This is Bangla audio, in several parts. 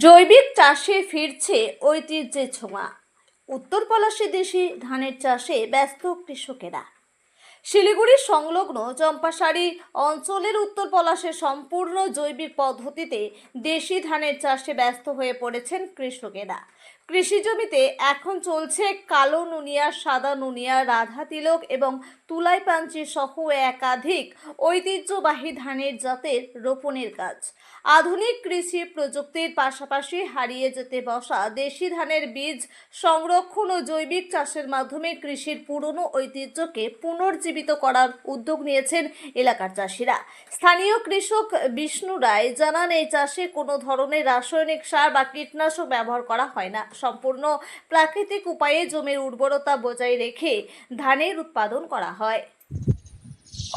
জৈবিক চাষে ফিরছে ঐতিহ্যের ছোঁয়া। উত্তর পলাশী দেশি ধানের চাষে ব্যস্ত কৃষকেরা। শিলিগুড়ি সংলগ্ন চম্পাশাড়ি অঞ্চলের উত্তর পলাশে সম্পূর্ণ জৈবিক পদ্ধতিতে দেশি ধানের চাষে ব্যস্ত হয়ে পড়েছেন কৃষকেরা। কৃষি জমিতে এখন চলছে কালো নুনিয়া, সাদা নুনিয়া, রাধা তিলক এবং তুলাই পাঞ্চি সহ একাধিক ঐতিহ্যবাহী ধানের জাতের রোপণের কাজ। আধুনিক কৃষি প্রযুক্তির পাশাপাশি হারিয়ে যেতে বসা দেশি ধানের বীজ সংরক্ষণ ও জৈবিক চাষের মাধ্যমে কৃষির পুরনো ঐতিহ্যকে পুনর্জীবিত করার উদ্যোগ নিয়েছেন এলাকার চাষিরা। স্থানীয় কৃষক বিষ্ণু রায় জানান, এই চাষে কোনো ধরনের রাসায়নিক সার বা কীটনাশক ব্যবহার করা হয় না। সম্পূর্ণ প্রাকৃতিক উপায়ে জমির উর্বরতা বজায় রেখে ধানের উৎপাদন করা হয়।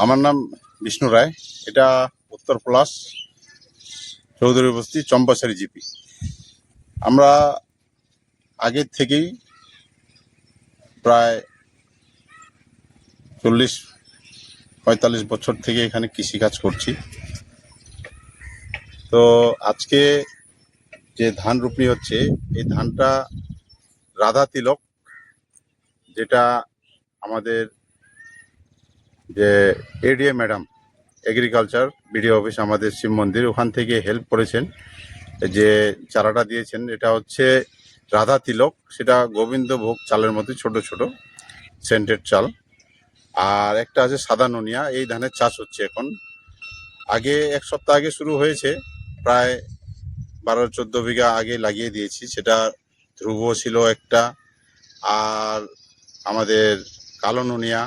আমার নাম বিষ্ণু রায়। এটা উত্তর পলাশ চৌধুরী বস্তি চম্পাশাড়ি জিপি। আমরা আগের থেকেই প্রায় 40-45 বছর থেকে এখানে কৃষিকাজ করছি। তো আজকে যে ধান রোপণী হচ্ছে, এই ধানটা রাধা তিলক, যেটা আমাদের যে ADA madam agriculture BDO office আমাদের শিব মন্দির, ওখান থেকে হেল্প করেছেন, যে চারাটা দিয়েছেন। এটা হচ্ছে রাধা তিলক, সেটা গোবিন্দভোগ চালের মধ্যে ছোট ছোট সেন্টেড চাল। আর একটা আছে সাদা নুনিয়া। এই ধানের চাষ হচ্ছে এখন। আগে 1 সপ্তাহ আগে শুরু হয়েছে, প্রায় 12-14 বিঘা আগে লাগিয়ে দিয়েছি। সেটা ধ্রুব ছিল একটা, আর আমাদের কালো নুনিয়া,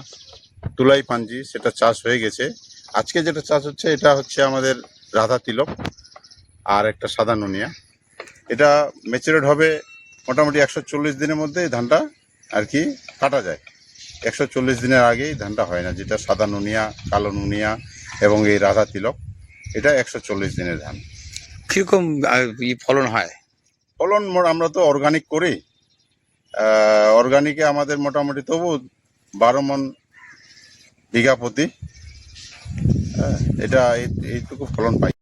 তুলাই পাঞ্জি, সেটা চাষ হয়ে গেছে। আজকে যেটা চাষ হচ্ছে, এটা হচ্ছে আমাদের রাধা তিলক আর একটা সাদা নুনিয়া। এটা ম্যাচুরেট হবে মোটামুটি 140 দিনের মধ্যে। এই ধানটা আর কি কাটা যায়। 140 দিনের আগেই ধানটা হয় না, যেটা সাদা নুনিয়া, কালো নুনিয়া এবং এই রাধা তিলক, এটা 140 দিনের ধান। কিরকম ফলন হয়? ফলন আমরা তো অর্গানিক করি। অর্গানিকে আমাদের মোটামুটি তবু 12 মণ বিঘা প্রতি। এটা এইটুকু ফলন পাই।